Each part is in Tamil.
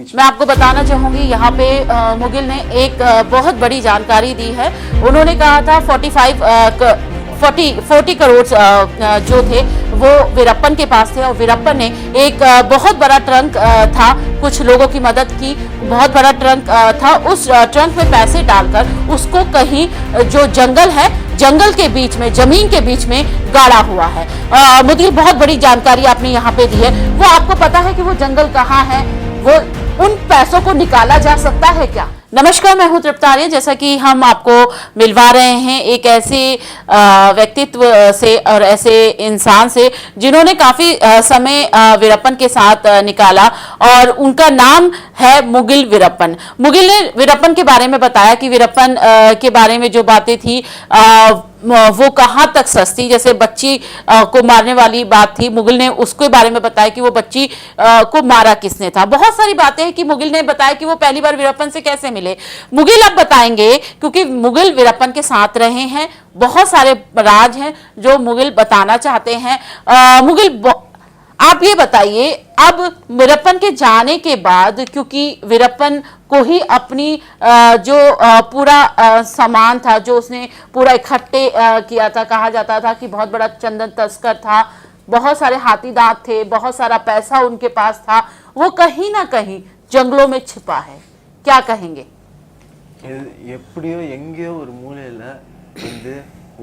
मैं आपको बताना चाहूंगी यहाँ पे मुगिल ने एक बहुत बड़ी जानकारी दी है। उन्होंने कहा था 40 करोड़ जो थे वो वीरप्पन के पास थे और वीरप्पन ने एक बहुत बड़ा ट्रंक था, कुछ लोगों की मदद की, बहुत बड़ा ट्रंक था, उस ट्रंक में पैसे डालकर उसको कहीं जो जंगल है, जंगल के बीच में, जमीन के बीच में गाड़ा हुआ है। मुगिल, बहुत बड़ी जानकारी आपने यहाँ पे दी है। वो आपको पता है कि वो जंगल कहाँ है? वो उन पैसों को निकाला जा सकता है क्या? नमस्कार, मैं हूं तृप्त आर्य। जैसा कि हम आपको मिलवा रहे हैं एक ऐसे व्यक्तित्व से और ऐसे इंसान से जिन्होंने काफी समय वीरप्पन के साथ निकाला और उनका नाम है मुगिल वीरप्पन। मुगिल ने वीरप्पन के बारे में बताया कि वीरप्पन के बारे में जो बातें थी वो कहाँ तक सस्ती, जैसे बच्ची को मारने वाली बात थी, मुगिल ने उसके बारे में बताया कि वो बच्ची को मारा किसने था। बहुत सारी बातें हैं कि मुगिल ने बताया कि वो पहली बार वीरप्पन से कैसे मिले। मुगिल अब बताएंगे क्योंकि मुगिल वीरप्पन के साथ रहे हैं, बहुत सारे राज हैं जो मुगिल बताना चाहते हैं। मुगिल, आप ये बताइए, अब वीरप्पन के जाने के बाद, क्योंकि वीरप्पन को ही अपनी जो पूरा सामान था जो उसने पूरा इकट्ठे किया था, कहा जाता था कि बहुत बड़ा चंदन तस्कर था, बहुत सारे हाथी दांत थे, बहुत सारा पैसा उनके पास था, वो कहीं ना कहीं जंगलों में छिपा है। क्या कहेंगे? எப்படியோ எங்கேயோ ஒரு மூலையில வந்து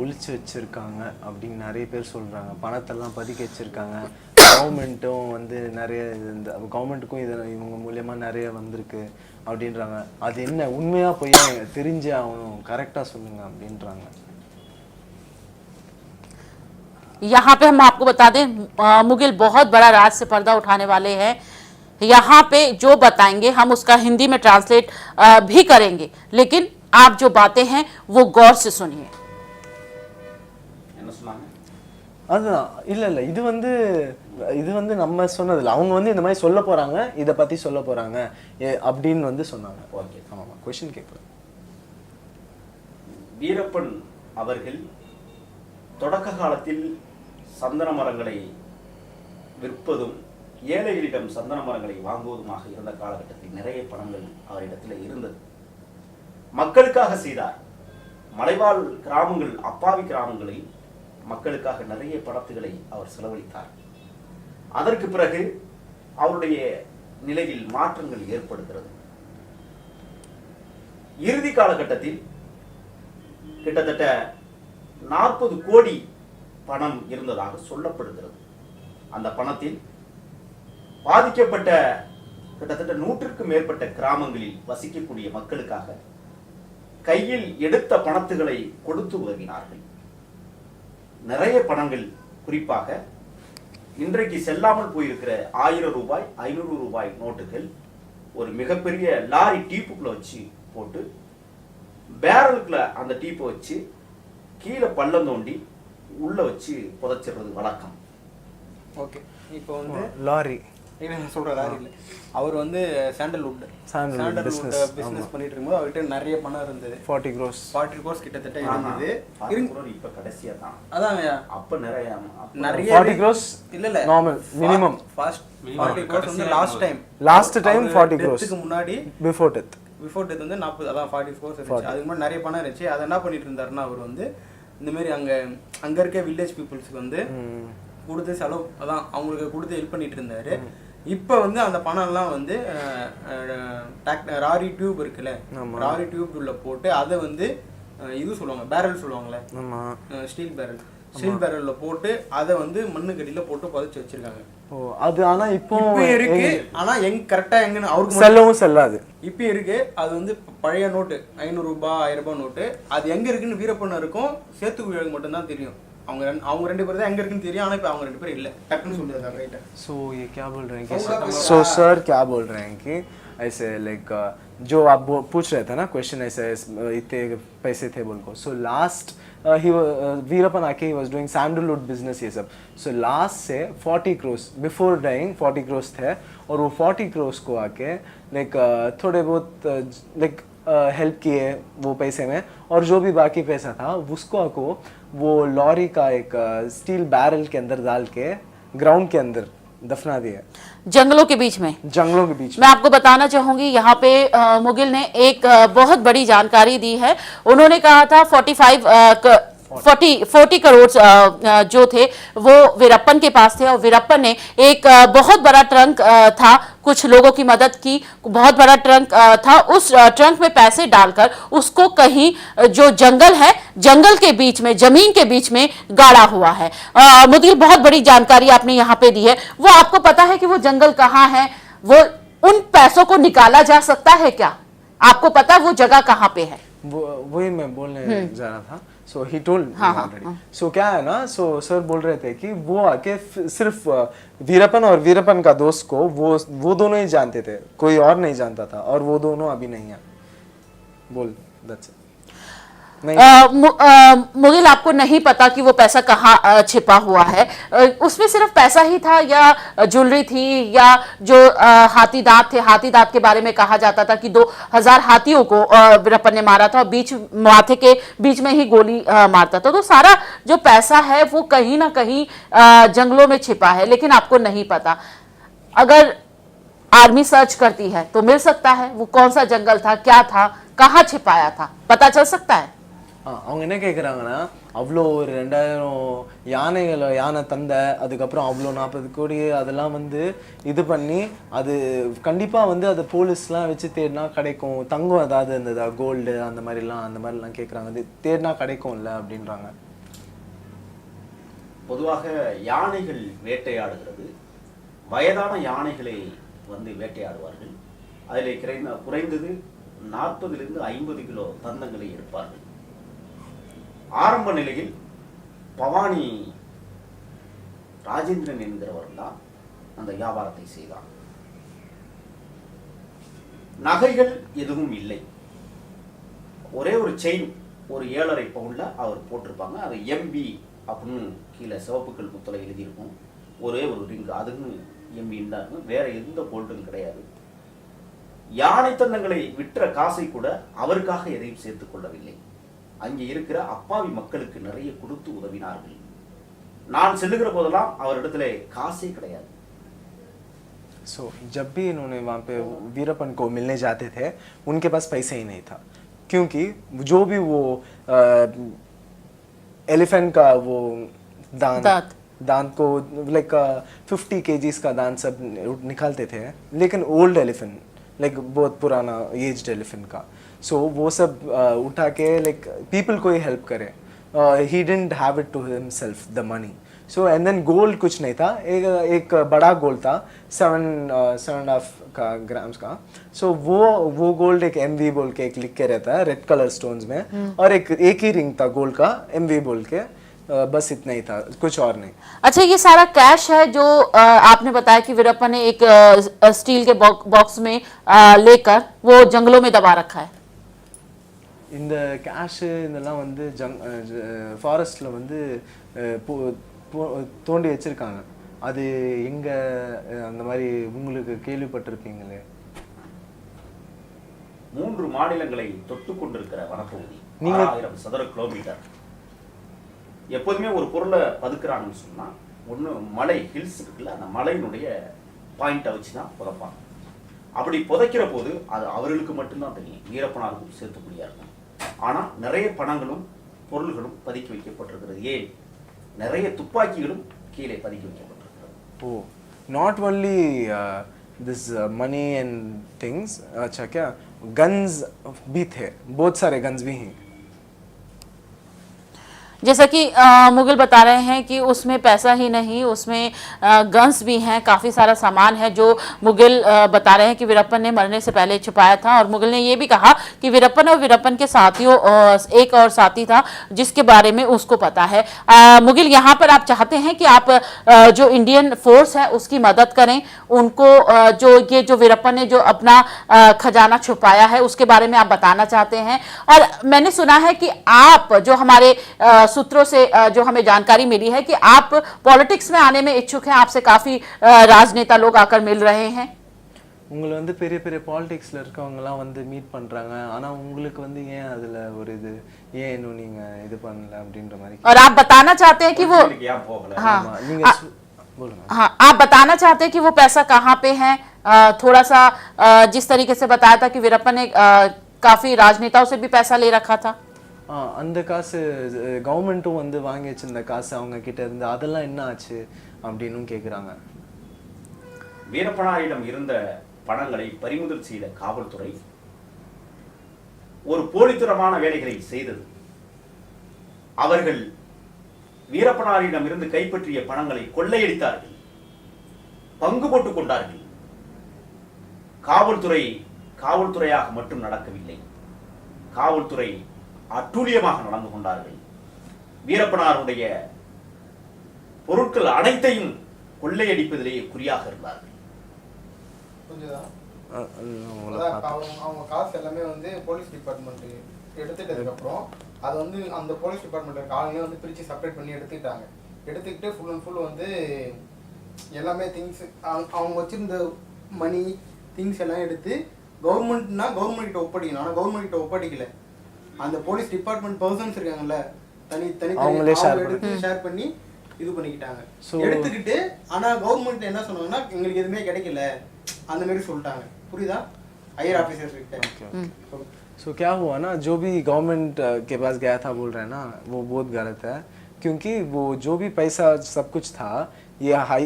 ஒளிச்சு வச்சிருக்காங்க அப்படின்னு நிறைய பேர் சொல்றாங்க. பணத்தெல்லாம் பதுக்கி வச்சிருக்காங்க. கவர்மெண்ட்டும் வந்து நிறைய இந்த கவர்மெண்ட்டுக்கும் இது இவங்க மூலியமா நிறைய வந்திருக்கு அப்படின்றாங்க. அது என்ன உண்மையா போய் தெரிஞ்சே ஆகணும், கரெக்டா சொல்லுங்க அப்படின்றாங்க. यहाँ पे हम आपको बता दें, मुगिल बहुत बड़ा राज से पर्दा उठाने वाले हैं। यहाँ पे जो बताएंगे हम उसका हिंदी में ट्रांसलेट भी करेंगे, लेकिन आप जो बातें हैं वो गौर से सुनिए। அதுதான் இல்ல இது வந்து நம்ம சொன்னதில்ல, அவங்க வந்து இந்த மாதிரி சொல்ல போறாங்க, இதை பத்தி சொல்ல போறாங்க அப்படின்னு வந்து சொன்னாங்க. ஓகே, ஆமாம், கொஸ்டின் கேட்குறேன். வீரப்பன் அவர்கள் தொடக்க காலத்தில் சந்தன மரங்களை விற்பதும் ஏழைகளிடம் சந்தன மரங்களை வாங்குவதுமாக இருந்த காலகட்டத்தில் நிறைய பணங்கள் அவரிடத்தில் இருந்தது. மக்களுக்காக செய்தார். மலைவாழ் கிராமங்கள், அப்பாவி கிராமங்களில் மக்களுக்காக நிறைய பணத்துகளை அவர் செலவழித்தார். அதற்கு பிறகு அவருடைய நிலையில் மாற்றங்கள் ஏற்படுகிறது. இறுதி காலகட்டத்தில் கிட்டத்தட்ட 40 கோடி பணம் இருந்ததாக சொல்லப்படுகிறது. அந்த பணத்தில் பாதிக்கப்பட்ட கிட்டத்தட்ட 100க்கும் மேற்பட்ட கிராமங்களில் வசிக்கக்கூடிய மக்களுக்காக கையில் எடுத்த பணத்துகளை கொடுத்து உதவினார்கள். நிறைய பணங்கள், குறிப்பாக இன்றைக்கு செல்லாமல் போயிருக்கிற 1000 ரூபாய், 500 ரூபாய் நோட்டுகள் ஒரு மிகப்பெரிய லாரி டீப்புக்குள்ள வச்சு போட்டு, பேரலுக்குள்ள அந்த டீப்பை வச்சு கீழே பள்ளம் தோண்டி உள்ள வச்சு புதைச்சிடுறது வழக்கம். ஓகே, இப்போ வந்து லாரி சொல்ற லாரி இல்லை, அவர் வந்து சாண்டல்வுட் பிசினஸ் பண்ணிட்டு இருக்கும்போது அவர்கிட்ட நிறைய பணம் இருந்தது. 40 crores கிட்டத்தட்ட இருந்தது. இப்ப கடைசியா தான் அதான் அப்ப நிறைய 40 crores இல்ல நார்மல் மினிமம். ஃபர்ஸ்ட் 40 crores வந்து லாஸ்ட் டைம் 40 crores க்கு முன்னாடி பிஃபோர் டெத் வந்து 40, அதான் 40 crores இருந்துச்சு. அதுக்கு முன்னாடி நிறைய பணம் இருந்துச்சு. அதை என்ன பண்ணிட்டு இருந்தாருன்னா, அவர் வந்து இந்த மாதிரி அங்க இருக்க வில்லேஜ் பீப்புள்ஸ்க்கு வந்து கொடுத்து செலவு, அதான் அவங்களுக்கு கொடுத்து ஹெல்ப் பண்ணிட்டு இருந்தாரு. இப்போ வந்து அந்த பணம்லாம் வந்து ராரி டியூப் இருக்குல்ல, ராரி டியூப் உள்ள போட்டு அதை வந்து இது சொல்லுவாங்க, பேரல் சொல்லுவாங்கல்ல, ஸ்டீல் பேரல்ல போட்டு அதை வந்து மண்ணுக்கடியில போட்டு புதைச்சு வச்சிருக்காங்க. ஓ, அது ஆனா இப்போ இருக்கு. ஆனா கரெக்டா எங்கன்னு அவருக்கு செல்லவும் செல்லாது. இப்போ இருக்கு. அது வந்து பழைய நோட்டு, 500 ரூபாய் 1000 ரூபாய் நோட்டு. அது எங்க இருக்குன்னு வீரப்பன் இருக்கும் சேத்துக்குழிக்கு மட்டும் தான் தெரியும். அவங்க ரெண்டு பேர் தான் எங்க இருக்குன்னு தெரியும். ஆனா இப்போ அவங்க ரெண்டு பேரும் இல்ல, டக்குன்னு சொல்லிடுறாங்க. ரைட்டா? सो ये क्या बोल रहे हैं कि सो सर क्या बोल रहे हैं कि ऐसे लाइक जो आप पूछ रहे थे ना क्वेश्चन, ऐसे इतने पैसे थे बोल को. सो लास्ट वीरप्पन आके he was doing sandalwood business ये सब. सो लास्ट से 40 crores बिफोर डाइंग 40 crores थे, और वो 40 crores को आके लाइक थोड़े बहुत लाइक हेल्प किए वो पैसे में, और जो भी बाकी पैसा था उसको वो लॉरी का एक स्टील बैरल के अंदर डाल के ग्राउंड के अंदर दफना दिया जंगलों के बीच में। जंगलों के बीच में। मैं आपको बताना चाहूंगी यहाँ पे मुगिल ने एक बहुत बड़ी जानकारी दी है। उन्होंने कहा था 40 करोड़ जो थे वो वीरप्पन के पास थे और वीरप्पन ने एक बहुत बड़ा ट्रंक था, कुछ लोगों की मदद की, बहुत बड़ा ट्रंक था, उस ट्रंक में पैसे डालकर उसको कहीं जो जंगल है, जंगल के बीच में, जमीन के बीच में गाड़ा हुआ है। मुदीर, बहुत बड़ी जानकारी आपने यहाँ पे दी है। वो आपको पता है कि वो जंगल कहाँ है? वो उन पैसों को निकाला जा सकता है क्या? आपको पता वो जगह कहाँ पे है? वही मैं बोलने जा रहा था। सो ही टोल्ड ऑलरेडी। सो क्या है ना, सो सर बोल रहे थे कि वो आके सिर्फ वीरप्पन और वीरप्पन का दोस्त को वो दोनों ही जानते थे, कोई और नहीं जानता था, और वो दोनों अभी नहीं है। बोल, दैट्स इट। मुगिल, आपको नहीं पता कि वो पैसा कहाँ छिपा हुआ है? उसमें सिर्फ पैसा ही था या ज्वेलरी थी या जो हाथी दांत थे? हाथी दांत के बारे में कहा जाता था कि 2000 हाथियों को वीरप्पन ने मारा था और बीच माथे के बीच में ही गोली मारता था। तो सारा जो पैसा है वो कहीं ना कहीं जंगलों में छिपा है, लेकिन आपको नहीं पता। अगर आर्मी सर्च करती है तो मिल सकता है वो कौन सा जंगल था, क्या था, कहाँ छिपाया था, पता चल सकता है। அவங்க என்ன கேட்குறாங்கன்னா, அவ்வளோ ஒரு 2000 யானை தந்தை, அதுக்கப்புறம் அவ்வளோ 40 கோடி அதெல்லாம் வந்து இது பண்ணி, அது கண்டிப்பாக வந்து அது போலீஸ்லாம் வச்சு தேடினா கிடைக்கும், தங்கம் ஏதாவது இருந்ததா, கோல்டு அந்த மாதிரிலாம் கேட்குறாங்க, அது தேடினா கிடைக்கும்ல அப்படின்றாங்க. பொதுவாக யானைகள் வேட்டையாடுகிறது, வயதான யானைகளை வந்து வேட்டையாடுவார்கள். அதில் குறைந்தது 40 to 50 கிலோ தந்தங்களை எடுப்பார்கள். ஆரம்ப நிலையில் பவானி ராஜேந்திரன் என்கிறவர் தான் அந்த வியாபாரத்தை செய்தார். நகைகள் எதுவும் இல்லை, ஒரே ஒரு செயின், ஒரு 7.5 பவுன்ல அவர் போட்டிருப்பாங்க. அது எம்பி அப்படின்னு கீழே சிவப்புக்கள் முத்தலை எழுதியிருக்கும். ஒரே ஒரு ரிங், அதுன்னு எம்பின்னு தான் இருக்கும், வேற எந்த கோல்டும் கிடையாது. யானை தந்தங்களை விற்ற காசை கூட அவருக்காக எதையும் சேர்த்துக் கொள்ளவில்லை. அங்கே இருக்கிற அப்பாவி மக்களுக்கு நிறைய கொடுத்து உதவினார்கள். நான் செல்லுகிற போதெல்லாம் அவரிடத்துல காசே கிடையாது. सो जब भी इन्होंने वहाँ पे वीरप्पन को मिलने जाते थे, उनके पास पैसे ही नहीं था, क्योंकि जो भी वो एलिफेंट का वो दांत को लाइक 50 kgs का दांत सब निकालते थे, लेकिन ओल्ड एलिफेंट लाइक बहुत पुराना एज्ड एलिफेंट का, सो वो सब उठा के लाइक पीपल को ही हेल्प करे. He didn't have it to himself the money. So and then gold कुछ नहीं था, एक बड़ा गोल्ड था 7.5 ग्राम्स का. सो वो गोल्ड एक MV बोल के एक लिख के रहता है रेड कलर स्टोन्स में, और एक ही रिंग था गोल्ड का MV बोल के, बस इतना ही था, कुछ और नहीं. अच्छा, ये सारा कैश है जो आपने बताया कि वीरप्पन ने एक स्टील के बॉक्स में लेकर वो जंगलों में दबा रखा है. இந்த கேஷ் இதெல்லாம் வந்து ஃபாரஸ்ட்ல வந்து தோண்டி வச்சிருக்காங்க. அது எங்க அந்த மாதிரி உங்களுக்கு கேள்விப்பட்டிருப்பீங்களே? 3 மாநிலங்களை தொட்டு கொண்டிருக்கிற வனப்பகுதி 6000 சதுர கிலோமீட்டர். எப்போதுமே ஒரு பொருளை பதுக்குறாங்கன்னு சொன்னா ஒன்று மலை ஹில்ஸ் இருக்குல்ல, அந்த மலையினுடைய பாயிண்டை வச்சு தான் புதைப்பாங்க. அப்படி புதைக்கிற போது அது அவர்களுக்கு மட்டும்தான் தெரியும், வீரப்பனாருக்கும் சேர்த்துக்கூடியா இருக்கும். ஆனால் நிறைய பணங்களும் பொருள்களும் பதுக்கி வைக்கப்பட்டிருக்கிறது. ஏன்? நிறைய துப்பாக்கிகளும் கீழே பதுக்கி வைக்கப்பட்டிருக்கிறது. ஓ, not only this money and things, अच्छा क्या guns भी थे, बहुत सारे guns भी हैं. जैसा कि मुगिल बता रहे हैं कि उसमें पैसा ही नहीं, उसमें गन्स भी हैं, काफ़ी सारा सामान है जो मुगिल बता रहे हैं कि वीरप्पन ने मरने से पहले छुपाया था. और मुगिल ने ये भी कहा कि वीरप्पन और वीरप्पन के साथियों, एक और साथी था जिसके बारे में उसको पता है. मुगिल, यहाँ पर आप चाहते हैं कि आप जो इंडियन फोर्स है उसकी मदद करें, उनको जो वीरप्पन ने जो अपना खजाना छुपाया है उसके बारे में आप बताना चाहते हैं. और मैंने सुना है कि आप, जो हमारे सूत्रों से जो हमें जानकारी मिली है कि आप पॉलिटिक्स में आने में इच्छुक हैं, आपसे काफी राजनेता लोग आकर मिल रहे हैं. உங்களை வந்து பெரிய பெரிய பாலிடிக்ஸ்ல இருக்கவங்கலாம் வந்து மீட் பண்றாங்க, ஆனா உங்களுக்கு வந்து ஏன் அதுல ஒரு இது, ஏன் இன்னும் நீங்க இது பண்ணல அப்படின்ற மாதிரி. और आप बताना चाहते हैं कि वो क्या போகல. நீங்க बोलो मैम। हाँ, आप बताना चाहते हैं कि वो पैसा कहाँ पे है? थोड़ा सा जिस तरीके से बताया था कि वीरप्पन ने काफी राजनेताओं से भी पैसा ले रखा था. அந்த காசு கவர்மெண்ட்டும் வந்து வாங்கி வச்சிருந்த காசு அவங்க கிட்ட இருந்து அதெல்லாம் என்ன ஆச்சு அப்படின்னு கேக்குறாங்க. வீரப்பனாரிடம் இருந்த பணங்களை பறிமுதல் செய்த காவல்துறை ஒரு போலித்தனமான வேலைகளை செய்தது. அவர்கள் வீரப்பனாரிடம் இருந்து கைப்பற்றிய பணங்களை கொள்ளையடித்தார்கள், பங்கு போட்டுக் கொண்டார்கள். காவல்துறையாக மட்டும் நடக்கவில்லை, காவல்துறை அட்டூழியமாக நடந்து கொண்டார்கள். வீரப்பனாருடைய பொருட்கள் அனைத்தையும் கொள்ளையடிப்பதிலேயே குறியாக இருந்தார்கள். அவங்க காசு எல்லாமே வந்து போலீஸ் டிபார்ட்மெண்ட் எடுத்துட்டதுக்கு அப்புறம் அது வந்து அந்த போலீஸ் டிபார்ட்மெண்ட் காலையில வந்து பிரிச்சு செப்பரேட் பண்ணி எடுத்துக்கிட்டாங்க. எடுத்துக்கிட்டு ஃபுல் அண்ட் ஃபுல் வந்து எல்லாமே திங்ஸ் அவங்க வச்சிருந்த மணி திங்ஸ் எல்லாம் எடுத்து கவர்மெண்ட்னா கவர்மெண்ட் கிட்ட ஒப்படைக்கணும். ஆனால் கவர்மெண்ட் கிட்ட ஒப்படைக்கல. அந்த போலீஸ் டிபார்ட்மெண்ட் பர்சன்ஸ் இருக்காங்கல்ல, தனி எடுத்து ஷேர் பண்ணி இது பண்ணிக்கிட்டாங்க. எடுத்துக்கிட்டு ஆனா கவர்மெண்ட் என்ன சொன்னாங்கன்னா எங்களுக்கு எதுவுமே கிடைக்கல அந்த மாதிரி சொல்லிட்டாங்க. புரியுதா? हायर ऑफिसर्स लिखते हैं। सो क्या हुआ ना, जो भी गवर्नमेंट के पास गया था बोल रहे हैं ना, वो बहुत गलत है, क्योंकि वो जो भी पैसा सब कुछ था, ये हाई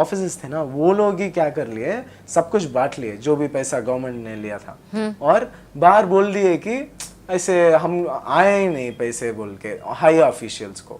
ऑफिसर्स थे ना, वो लोग ही क्या कर लिए, सब कुछ बांट लिए जो भी पैसा गवर्नमेंट ने लिया था, और बाहर बोल दिए कि ऐसे हम आए ही नहीं पैसे बोल के हाई ऑफिशियल्स को।